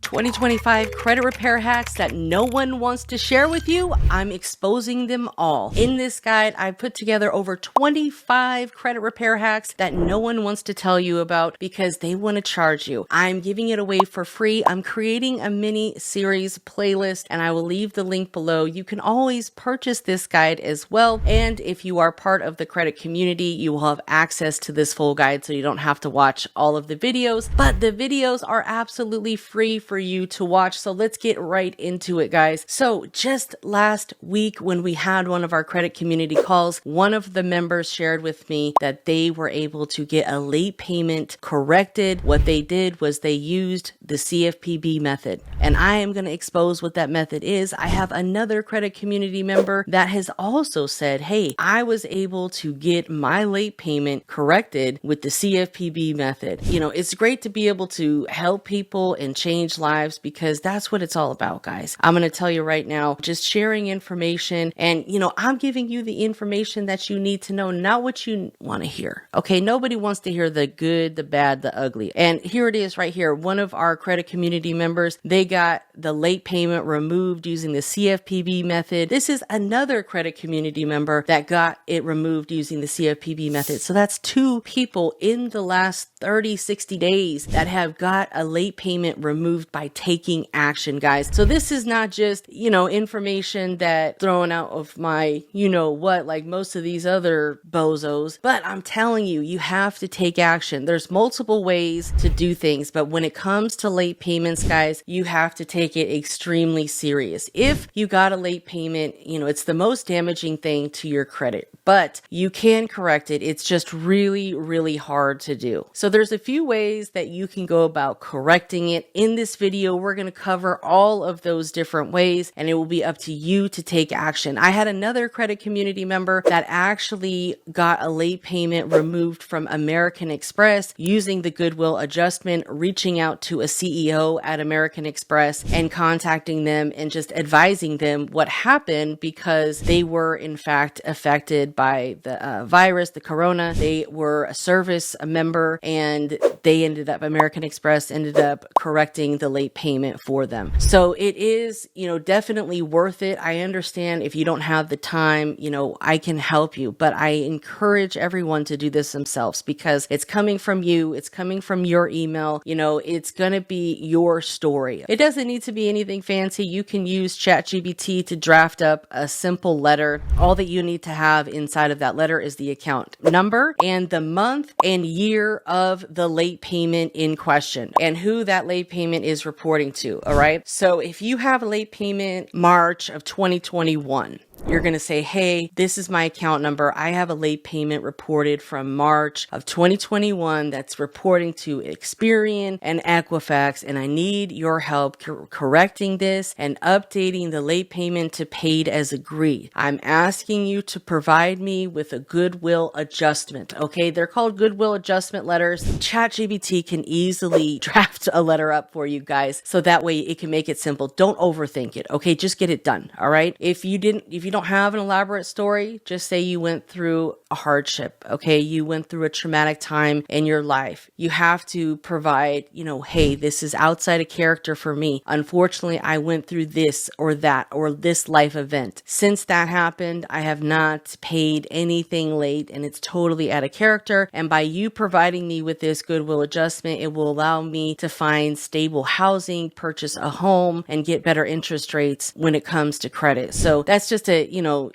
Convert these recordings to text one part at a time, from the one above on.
2025 credit repair hacks that no one wants to share with you. I'm exposing them all. In this guide, I've put together over 25 credit repair hacks that no one wants to tell you about because they want to charge you. I'm giving it away for free. I'm creating a mini series playlist and I will leave the link below. You can always purchase this guide as well. And if you are part of the credit community, you will have access to this full guide so you don't have to watch all of the videos. But the videos are absolutely free for you to watch. So let's get right into it, guys. So just last week when we had one of our credit community calls, one of the members shared with me that they were able to get a late payment corrected. What they did was they used the CFPB method. And I am going to expose what that method is. I have another credit community member that has also said, hey, I was able to get my late payment corrected with the CFPB method. You know, it's great to be able to help people and change lives because that's what it's all about, guys. I'm going to tell you right now, just sharing information and, I'm giving you the information that you need to know, not what you want to hear. Okay. Nobody wants to hear the good, the bad, the ugly. And here it is right here. One of our credit community members, they got the late payment removed using the CFPB method. This is another credit community member that got it removed using the CFPB method. So that's two people in the last 30, 60 days that have got a late payment removed by taking action, guys. So this is not just, information that thrown out of my, what, like most of these other bozos, but I'm telling you, you have to take action. There's multiple ways to do things, but when it comes to late payments, guys, you have to take it extremely serious. If you got a late payment, it's the most damaging thing to your credit, but you can correct it. It's just really, really hard to do. So there's a few ways that you can go about correcting it. In this video, we're going to cover all of those different ways, and it will be up to you to take action. I had another credit community member that actually got a late payment removed from American Express using the goodwill adjustment, reaching out to a CEO at American Express and contacting them and just advising them what happened because they were in fact affected by the virus, the corona. They were a service member and American Express ended up correcting the late payment for them. So it is, definitely worth it. I understand if you don't have the time, I can help you, but I encourage everyone to do this themselves because it's coming from you. It's coming from your email. It's going to be your story. It doesn't need to be anything fancy. You can use ChatGPT to draft up a simple letter. All that you need to have inside of that letter is the account number and the month and year of the late payment in question and who that late payment is reporting to. All right. So if you have a late payment March of 2021, you're going to say, hey, this is my account number. I have a late payment reported from March of 2021 that's reporting to Experian and Equifax, and I need your help correcting this and updating the late payment to paid as agreed. I'm asking you to provide me with a goodwill adjustment. Okay, they're called goodwill adjustment letters. ChatGPT can easily draft a letter up for you guys, so that way it can make it simple. Don't overthink it. Okay, just get it done. All right. If you don't have an elaborate story, just say you went through a hardship. Okay. You went through a traumatic time in your life. You have to provide, hey, this is outside of character for me. Unfortunately, I went through this or that or this life event. Since that happened, I have not paid anything late and it's totally out of character. And by you providing me with this goodwill adjustment, it will allow me to find stable housing, purchase a home, and get better interest rates when it comes to credit. So that's just a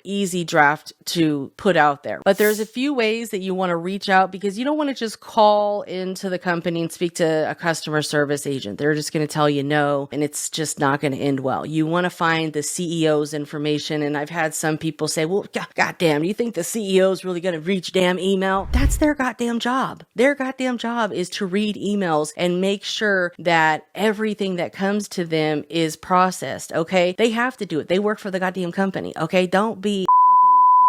easy draft to put out there. But there's a few ways that you want to reach out because you don't want to just call into the company and speak to a customer service agent. They're just going to tell you no, and it's just not going to end well. You want to find the CEO's information. And I've had some people say, well, goddamn, you think the CEO is really going to reach damn email? That's their goddamn job. Their goddamn job is to read emails and make sure that everything that comes to them is processed. Okay. They have to do it. They work for the goddamn company. Okay. Don't be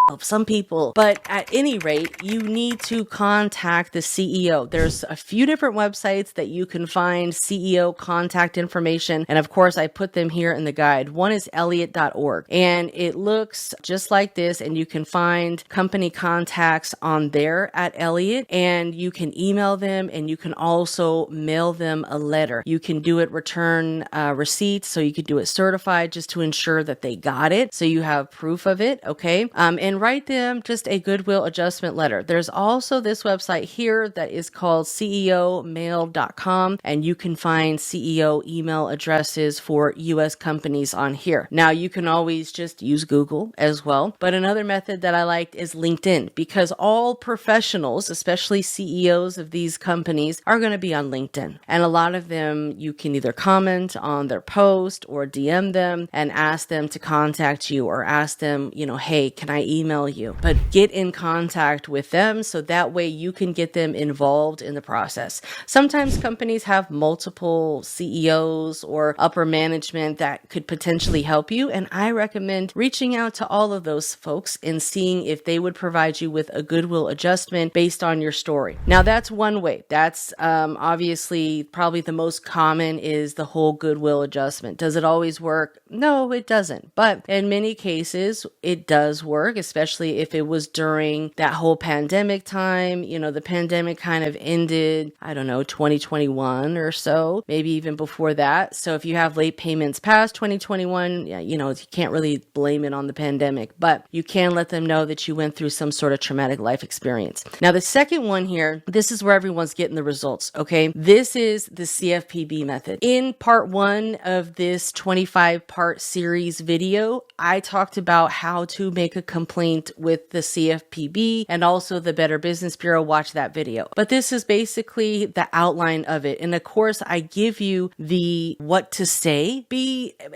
of some people. But at any rate, you need to contact the CEO. There's a few different websites that you can find CEO contact information. And of course, I put them here in the guide. One is Elliott.org, and it looks just like this. And you can find company contacts on there at Elliott, and you can email them, and you can also mail them a letter. You can do it return receipts, so you could do it certified just to ensure that they got it, so you have proof of it, okay? And write them just a goodwill adjustment letter. There's also this website here that is called ceomail.com, and you can find CEO email addresses for U.S. companies on here. Now, you can always just use Google as well, but another method that I liked is LinkedIn, because all professionals, especially CEOs of these companies, are going to be on LinkedIn. And a lot of them, you can either comment on their post or DM them and ask them to contact you, or ask them, hey, can I email you? But get in contact with them so that way you can get them involved in the process. Sometimes companies have multiple CEOs or upper management that could potentially help you, and I recommend reaching out to all of those folks and seeing if they would provide you with a goodwill adjustment based on your story. Now, that's one way. That's obviously probably the most common is the whole goodwill adjustment. Does it always work? No, it doesn't. But in many cases, it does work, especially if it was during that whole pandemic time. The pandemic kind of ended, 2021 or so, maybe even before that. So if you have late payments past 2021, you can't really blame it on the pandemic, but you can let them know that you went through some sort of traumatic life experience. Now, the second one here, this is where everyone's getting the results, okay? This is the CFPB method. In part 1 of this 25-part series video, I talked about how to make a complaint with the CFPB and also the Better Business Bureau. Watch that video. But this is basically the outline of it. And of course, I give you the what to say,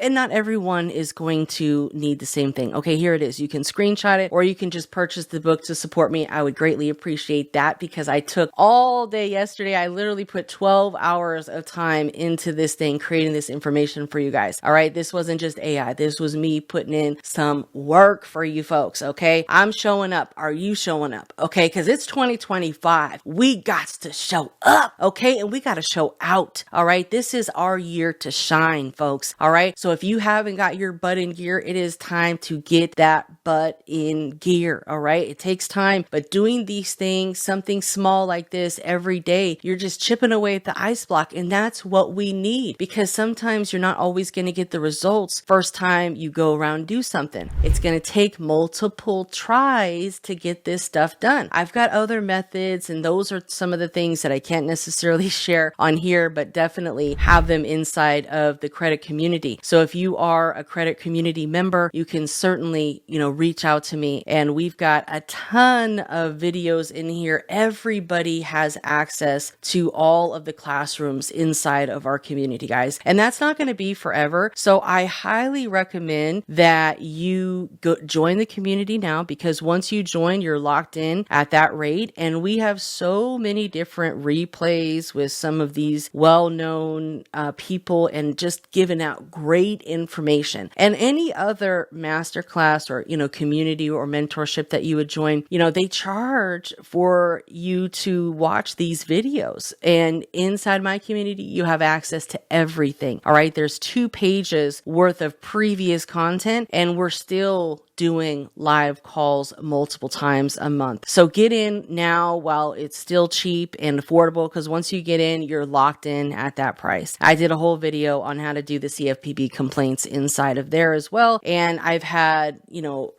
and not everyone is going to need the same thing. Okay, here it is. You can screenshot it, or you can just purchase the book to support me. I would greatly appreciate that, because I took all day yesterday. I literally put 12 hours of time into this thing, creating this information for you guys. All right, this wasn't just AI. This was me putting in some work for you folks. Okay, I'm showing up. Are you showing up? Okay, because it's 2025. We got to show up. Okay, and we got to show out. All right, this is our year to shine, folks. All right, so if you haven't got your butt in gear, it is time to get that butt in gear. All right, it takes time, but doing these things, something small like this every day, you're just chipping away at the ice block, and that's what we need, because sometimes you're not always going to get the results first time you go around and do something. It's going to take multiple tries to get this stuff done. I've got other methods, and those are some of the things that I can't necessarily share on here, but definitely have them inside of the credit community. So if you are a credit community member, you can certainly, reach out to me, and we've got a ton of videos in here. Everybody has access to all of the classrooms inside of our community, guys. And that's not going to be forever. So I highly recommend that you join the community now, because once you join, you're locked in at that rate. And we have so many different replays with some of these well-known people, and just giving out great information. And any other masterclass or, community or mentorship that you would join, they charge for you to watch these videos. And inside my community, you have access to everything. All right. There's 2 pages worth of previous content, and we're still doing live calls multiple times a month. So get in now while it's still cheap and affordable, because once you get in, you're locked in at that price. I did a whole video on how to do the CFPB complaints inside of there as well. And I've had,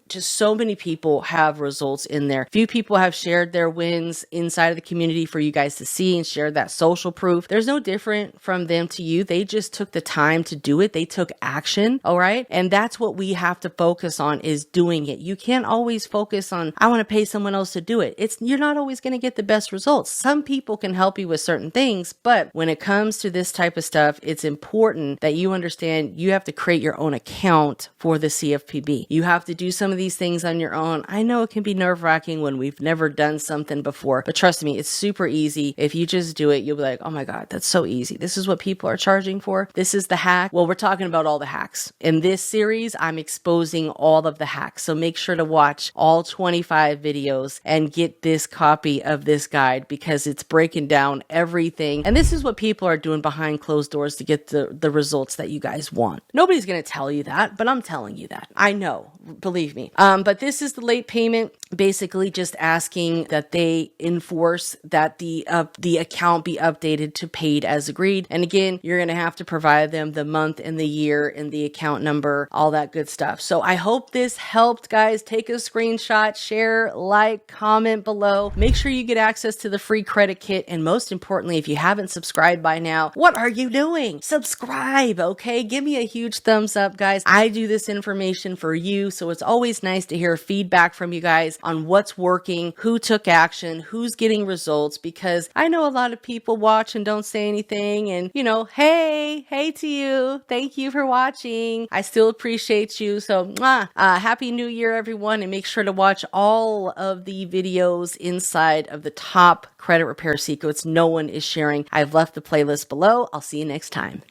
just so many people have results in there. Few people have shared their wins inside of the community for you guys to see and share that social proof. There's no different from them to you. They just took the time to do it. They took action. All right. And that's what we have to focus on, is doing it. You can't always focus on, I want to pay someone else to do it. You're not always going to get the best results. Some people can help you with certain things, but when it comes to this type of stuff, it's important that you understand you have to create your own account for the CFPB. You have to do some of of these things on your own. I know it can be nerve-wracking when we've never done something before, but trust me, it's super easy. If you just do it, you'll be like, oh my God, that's so easy. This is what people are charging for. This is the hack. Well, we're talking about all the hacks. In this series, I'm exposing all of the hacks. So make sure to watch all 25 videos and get this copy of this guide because it's breaking down everything. And this is what people are doing behind closed doors to get the results that you guys want. Nobody's going to tell you that, but I'm telling you that. I know, believe me. But this is the late payment, basically just asking that they enforce that the account be updated to paid as agreed. And again, you're going to have to provide them the month and the year and the account number, all that good stuff. So I hope this helped, guys. Take a screenshot, share, like, comment below. Make sure you get access to the free credit kit. And most importantly, if you haven't subscribed by now, what are you doing? Subscribe, okay? Give me a huge thumbs up, guys. I do this information for you, so it's always nice to hear feedback from you guys on what's working, who took action, who's getting results, because I know a lot of people watch and don't say anything, and hey to you. Thank you for watching. I still appreciate you. So happy new year, everyone, and make sure to watch all of the videos inside of the top credit repair secrets no one is sharing. I've left the playlist below. I'll see you next time.